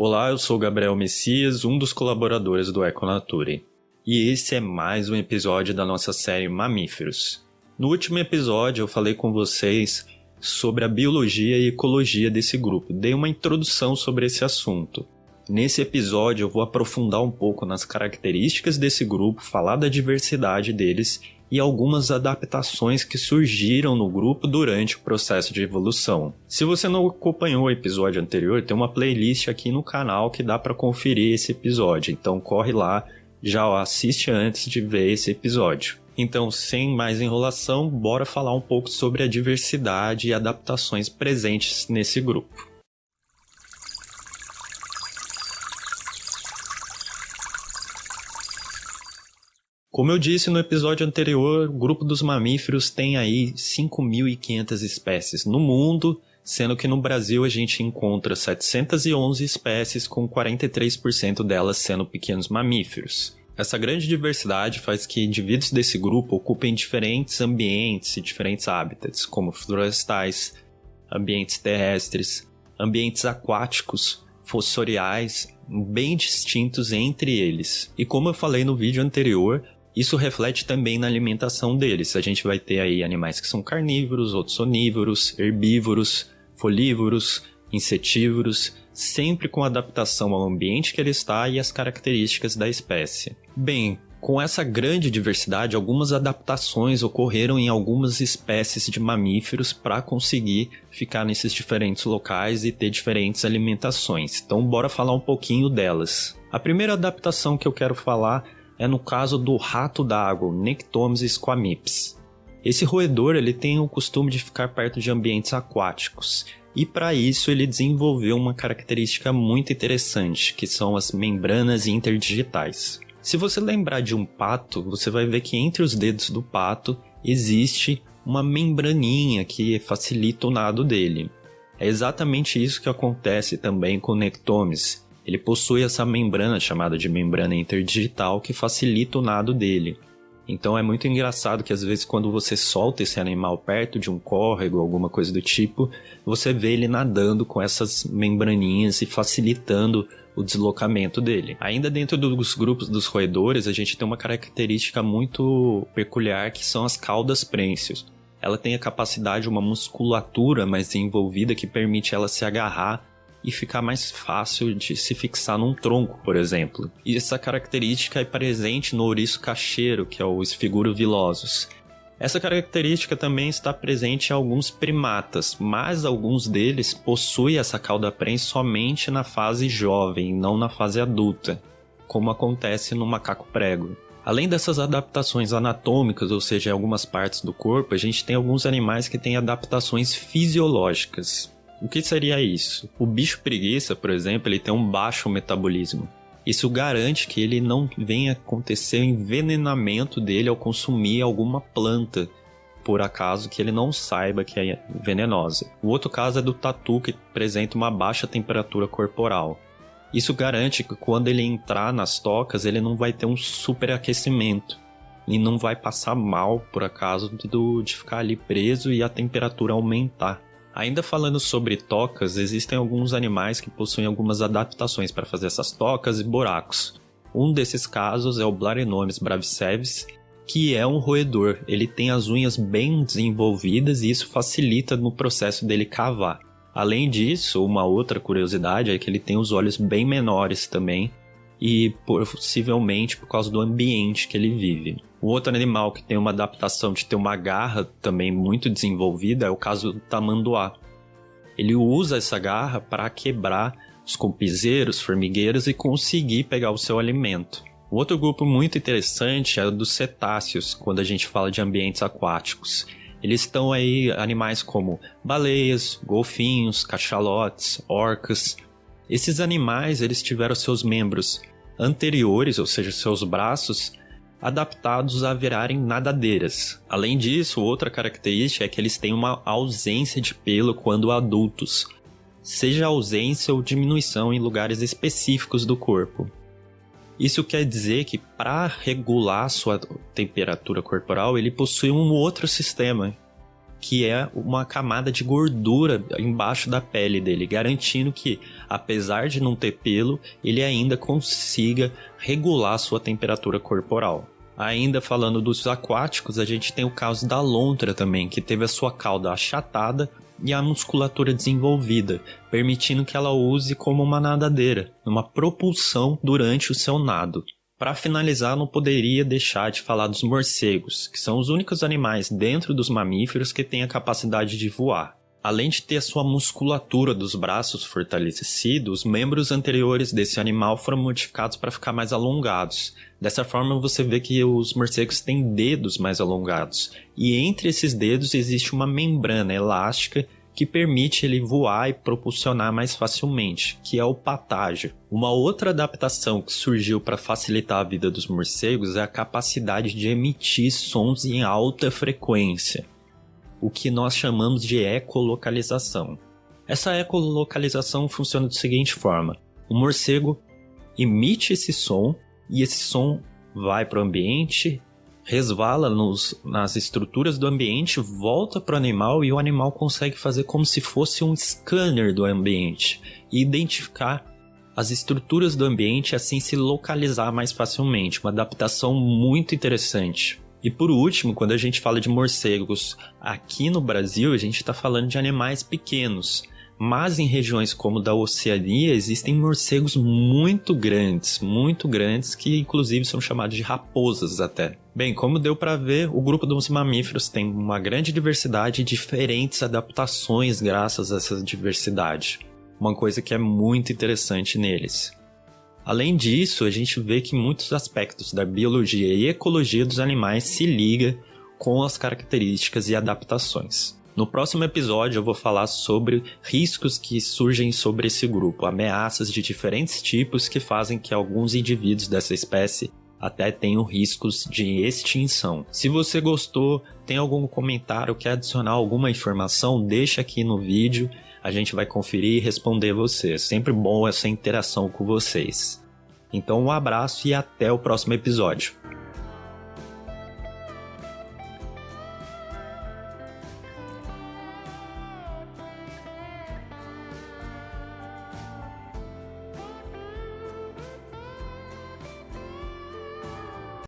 Olá, eu sou Gabriel Messias, um dos colaboradores do Econature. E esse é mais um episódio da nossa série Mamíferos. No último episódio eu falei com vocês sobre a biologia e ecologia desse grupo. Dei uma introdução sobre esse assunto. Nesse episódio eu vou aprofundar um pouco nas características desse grupo, falar da diversidade deles e algumas adaptações que surgiram no grupo durante o processo de evolução. Se você não acompanhou o episódio anterior, tem uma playlist aqui no canal que dá para conferir esse episódio. Então corre lá, já assiste antes de ver esse episódio. Então, sem mais enrolação, bora falar um pouco sobre a diversidade e adaptações presentes nesse grupo. Como eu disse no episódio anterior, o grupo dos mamíferos tem aí 5.500 espécies no mundo, sendo que no Brasil a gente encontra 711 espécies, com 43% delas sendo pequenos mamíferos. Essa grande diversidade faz que indivíduos desse grupo ocupem diferentes ambientes e diferentes hábitats, como florestais, ambientes terrestres, ambientes aquáticos, fossoriais, bem distintos entre eles. E como eu falei no vídeo anterior, isso reflete também na alimentação deles. A gente vai ter aí animais que são carnívoros, outros onívoros, herbívoros, folívoros, insetívoros, sempre com adaptação ao ambiente que ele está e às características da espécie. Bem, com essa grande diversidade, algumas adaptações ocorreram em algumas espécies de mamíferos para conseguir ficar nesses diferentes locais e ter diferentes alimentações. Então, bora falar um pouquinho delas. A primeira adaptação que eu quero falar é no caso do rato d'água, o Nectomis squamips. Esse roedor ele tem o costume de ficar perto de ambientes aquáticos, e para isso ele desenvolveu uma característica muito interessante, que são as membranas interdigitais. Se você lembrar de um pato, você vai ver que entre os dedos do pato existe uma membraninha que facilita o nado dele. É exatamente isso que acontece também com o Nectomis. Ele possui essa membrana chamada de membrana interdigital que facilita o nado dele. Então é muito engraçado que às vezes quando você solta esse animal perto de um córrego, alguma coisa do tipo, você vê ele nadando com essas membraninhas e facilitando o deslocamento dele. Ainda dentro dos grupos dos roedores, a gente tem uma característica muito peculiar que são as caudas prênsios. Ela tem a capacidade, uma musculatura mais desenvolvida que permite ela se agarrar e ficar mais fácil de se fixar num tronco, por exemplo. E essa característica é presente no ouriço cacheiro, que é o Sphyguro vilosus. Essa característica também está presente em alguns primatas, mas alguns deles possuem essa cauda prense somente na fase jovem, não na fase adulta, como acontece no macaco prego. Além dessas adaptações anatômicas, ou seja, em algumas partes do corpo, a gente tem alguns animais que têm adaptações fisiológicas. O que seria isso? O bicho preguiça, por exemplo, ele tem um baixo metabolismo. Isso garante que ele não venha acontecer o envenenamento dele ao consumir alguma planta, por acaso que ele não saiba que é venenosa. O outro caso é do tatu, que apresenta uma baixa temperatura corporal. Isso garante que quando ele entrar nas tocas, ele não vai ter um superaquecimento e não vai passar mal, por acaso, de ficar ali preso e a temperatura aumentar. Ainda falando sobre tocas, existem alguns animais que possuem algumas adaptações para fazer essas tocas e buracos. Um desses casos é o Blarinomis braviceps, que é um roedor. Ele tem as unhas bem desenvolvidas e isso facilita no processo dele cavar. Além disso, uma outra curiosidade é que ele tem os olhos bem menores também, e possivelmente por causa do ambiente que ele vive. O outro animal que tem uma adaptação de ter uma garra também muito desenvolvida é o caso do tamanduá. Ele usa essa garra para quebrar os compizeiros, formigueiros e conseguir pegar o seu alimento. O outro grupo muito interessante é o dos cetáceos, quando a gente fala de ambientes aquáticos. Eles estão aí animais como baleias, golfinhos, cachalotes, orcas. Esses animais eles tiveram seus membros anteriores, ou seja, seus braços, adaptados a virarem nadadeiras. Além disso, outra característica é que eles têm uma ausência de pelo quando adultos, seja ausência ou diminuição em lugares específicos do corpo. Isso quer dizer que para regular sua temperatura corporal, ele possui um outro sistema, que é uma camada de gordura embaixo da pele dele, garantindo que, apesar de não ter pelo, ele ainda consiga regular sua temperatura corporal. Ainda falando dos aquáticos, a gente tem o caso da lontra também, que teve a sua cauda achatada e a musculatura desenvolvida, permitindo que ela use como uma nadadeira, uma propulsão durante o seu nado. Para finalizar, não poderia deixar de falar dos morcegos, que são os únicos animais dentro dos mamíferos que têm a capacidade de voar. Além de ter a sua musculatura dos braços fortalecida, os membros anteriores desse animal foram modificados para ficar mais alongados. Dessa forma, você vê que os morcegos têm dedos mais alongados. E entre esses dedos existe uma membrana elástica que permite ele voar e propulsionar mais facilmente, que é o patágio. Uma outra adaptação que surgiu para facilitar a vida dos morcegos é a capacidade de emitir sons em alta frequência, o que nós chamamos de ecolocalização. Essa ecolocalização funciona da seguinte forma: o morcego emite esse som e esse som vai para o ambiente, resvala nas estruturas do ambiente, volta para o animal e o animal consegue fazer como se fosse um scanner do ambiente e identificar as estruturas do ambiente e assim se localizar mais facilmente. Uma adaptação muito interessante. E por último, quando a gente fala de morcegos aqui no Brasil, a gente está falando de animais pequenos. Mas em regiões como da Oceania existem morcegos muito grandes, que inclusive são chamados de raposas até. Bem, como deu para ver, o grupo dos mamíferos tem uma grande diversidade e diferentes adaptações graças a essa diversidade. Uma coisa que é muito interessante neles. Além disso, a gente vê que muitos aspectos da biologia e ecologia dos animais se ligam com as características e adaptações. No próximo episódio eu vou falar sobre riscos que surgem sobre esse grupo, ameaças de diferentes tipos que fazem que alguns indivíduos dessa espécie até tenham riscos de extinção. Se você gostou, tem algum comentário, quer adicionar alguma informação, deixa aqui no vídeo, a gente vai conferir e responder você. É sempre bom essa interação com vocês. Então um abraço e até o próximo episódio.